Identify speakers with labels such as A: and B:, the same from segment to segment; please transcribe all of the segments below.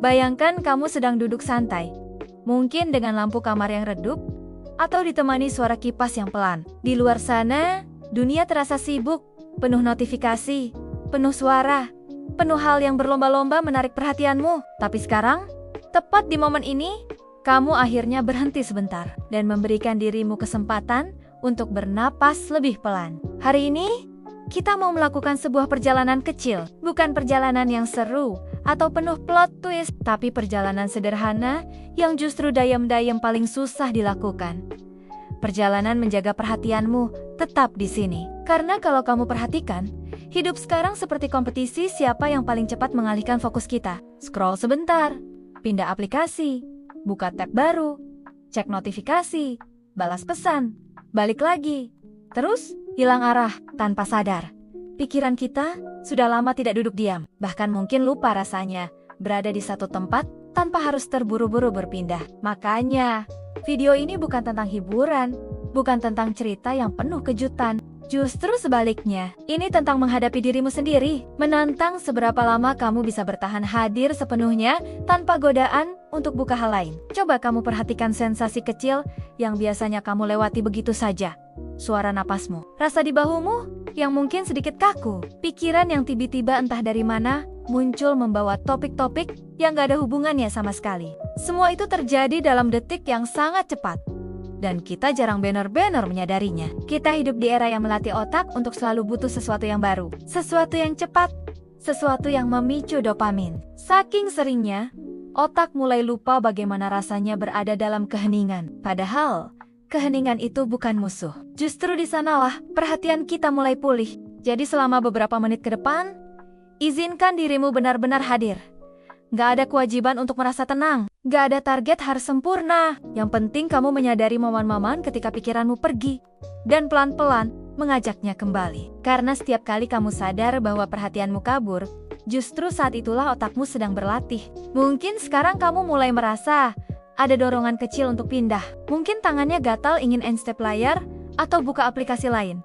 A: Bayangkan kamu sedang duduk santai, mungkin dengan lampu kamar yang redup, atau ditemani suara kipas yang pelan. Di luar sana, dunia terasa sibuk, penuh notifikasi, penuh suara, penuh hal yang berlomba-lomba menarik perhatianmu. Tapi sekarang, tepat di momen ini, kamu akhirnya berhenti sebentar dan memberikan dirimu kesempatan untuk bernapas lebih pelan. Hari ini, kita mau melakukan sebuah perjalanan kecil, bukan perjalanan yang seru atau penuh plot twist, tapi perjalanan sederhana yang justru dayam-dayam paling susah dilakukan. Perjalanan menjaga perhatianmu tetap di sini. Karena kalau kamu perhatikan, hidup sekarang seperti kompetisi siapa yang paling cepat mengalihkan fokus kita. Scroll sebentar, pindah aplikasi, buka tab baru, cek notifikasi, balas pesan, balik lagi. Terus, hilang arah tanpa sadar. Pikiran kita sudah lama tidak duduk diam, bahkan mungkin lupa rasanya berada di satu tempat tanpa harus terburu-buru berpindah. Makanya, video ini bukan tentang hiburan, bukan tentang cerita yang penuh kejutan. Justru sebaliknya, ini tentang menghadapi dirimu sendiri, menantang seberapa lama kamu bisa bertahan hadir sepenuhnya tanpa godaan untuk buka hal lain. Coba kamu perhatikan sensasi kecil yang biasanya kamu lewati begitu saja. Suara napasmu, rasa di bahumu yang mungkin sedikit kaku, pikiran yang tiba-tiba entah dari mana muncul membawa topik-topik yang gak ada hubungannya sama sekali. Semua itu terjadi dalam detik yang sangat cepat. Dan kita jarang benar-benar menyadarinya. Kita hidup di era yang melatih otak untuk selalu butuh sesuatu yang baru, sesuatu yang cepat, sesuatu yang memicu dopamin. Saking seringnya, otak mulai lupa bagaimana rasanya berada dalam keheningan. Padahal, keheningan itu bukan musuh. Justru di sanalah perhatian kita mulai pulih. Jadi selama beberapa menit ke depan, izinkan dirimu benar-benar hadir. Gak ada kewajiban untuk merasa tenang. Gak ada target harus sempurna. Yang penting kamu menyadari momen-momen ketika pikiranmu pergi. Dan pelan-pelan mengajaknya kembali. Karena setiap kali kamu sadar bahwa perhatianmu kabur, justru saat itulah otakmu sedang berlatih. Mungkin sekarang kamu mulai merasa ada dorongan kecil untuk pindah. Mungkin tangannya gatal ingin unstep layar atau buka aplikasi lain.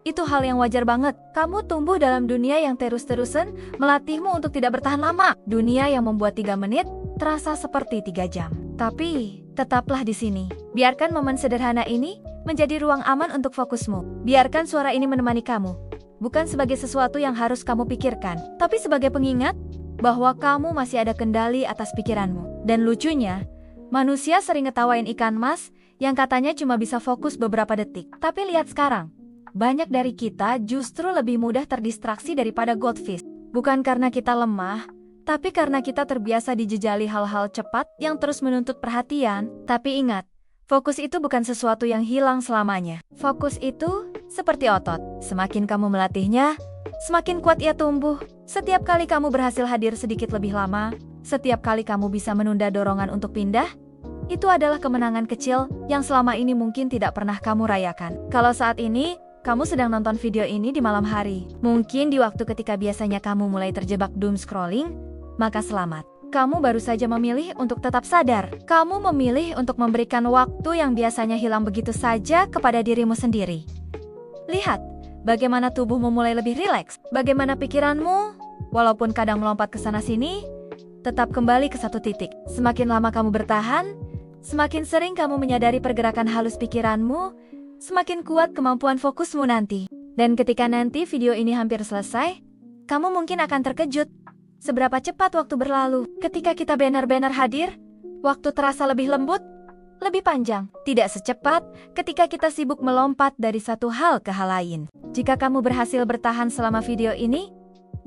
A: Itu hal yang wajar banget. Kamu tumbuh dalam dunia yang terus-terusan melatihmu untuk tidak bertahan lama. Dunia yang membuat 3 menit terasa seperti 3 jam. Tapi, tetaplah di sini. Biarkan momen sederhana ini menjadi ruang aman untuk fokusmu. Biarkan suara ini menemani kamu. Bukan sebagai sesuatu yang harus kamu pikirkan, tapi sebagai pengingat bahwa kamu masih ada kendali atas pikiranmu. Dan lucunya, manusia sering ngetawain ikan mas yang katanya cuma bisa fokus beberapa detik. Tapi lihat sekarang. Banyak dari kita justru lebih mudah terdistraksi daripada goldfish. Bukan karena kita lemah, tapi karena kita terbiasa dijejali hal-hal cepat yang terus menuntut perhatian. Tapi ingat, fokus itu bukan sesuatu yang hilang selamanya. Fokus itu seperti otot. Semakin kamu melatihnya, semakin kuat ia tumbuh. Setiap kali kamu berhasil hadir sedikit lebih lama, setiap kali kamu bisa menunda dorongan untuk pindah, itu adalah kemenangan kecil yang selama ini mungkin tidak pernah kamu rayakan. Kalau saat ini, kamu sedang nonton video ini di malam hari. Mungkin di waktu ketika biasanya kamu mulai terjebak doom scrolling, maka selamat. Kamu baru saja memilih untuk tetap sadar. Kamu memilih untuk memberikan waktu yang biasanya hilang begitu saja kepada dirimu sendiri. Lihat, bagaimana tubuhmu mulai lebih rileks. Bagaimana pikiranmu, walaupun kadang melompat ke sana-sini, tetap kembali ke satu titik. Semakin lama kamu bertahan, semakin sering kamu menyadari pergerakan halus pikiranmu, semakin kuat kemampuan fokusmu nanti. Dan ketika nanti video ini hampir selesai, kamu mungkin akan terkejut seberapa cepat waktu berlalu. Ketika kita benar-benar hadir, waktu terasa lebih lembut, lebih panjang. Tidak secepat ketika kita sibuk melompat dari satu hal ke hal lain. Jika kamu berhasil bertahan selama video ini,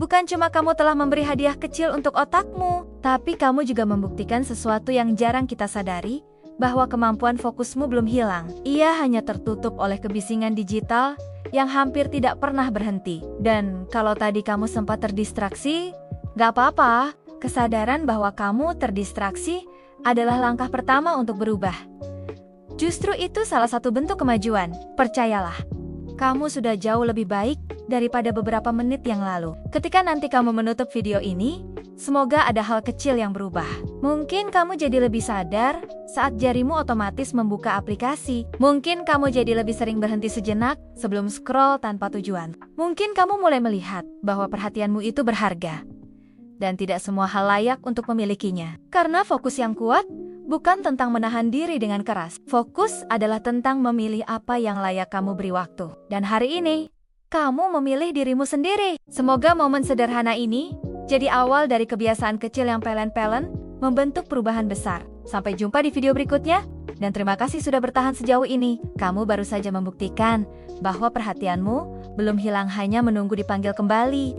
A: bukan cuma kamu telah memberi hadiah kecil untuk otakmu, tapi kamu juga membuktikan sesuatu yang jarang kita sadari, bahwa kemampuan fokusmu belum hilang. Ia hanya tertutup oleh kebisingan digital yang hampir tidak pernah berhenti. Dan kalau tadi kamu sempat terdistraksi, gak apa-apa. Kesadaran bahwa kamu terdistraksi adalah langkah pertama untuk berubah. Justru itu salah satu bentuk kemajuan. Percayalah, kamu sudah jauh lebih baik daripada beberapa menit yang lalu. Ketika nanti kamu menutup video ini, semoga ada hal kecil yang berubah. Mungkin kamu jadi lebih sadar saat jarimu otomatis membuka aplikasi. Mungkin kamu jadi lebih sering berhenti sejenak sebelum scroll tanpa tujuan. Mungkin kamu mulai melihat bahwa perhatianmu itu berharga. dan tidak semua hal layak untuk memilikinya. Karena fokus yang kuat bukan tentang menahan diri dengan keras. Fokus adalah tentang memilih apa yang layak kamu beri waktu. Dan hari ini, kamu memilih dirimu sendiri. Semoga momen sederhana ini jadi awal dari kebiasaan kecil yang pelen-pelen membentuk perubahan besar. Sampai jumpa di video berikutnya. Dan terima kasih sudah bertahan sejauh ini. Kamu baru saja membuktikan bahwa perhatianmu belum hilang hanya menunggu dipanggil kembali.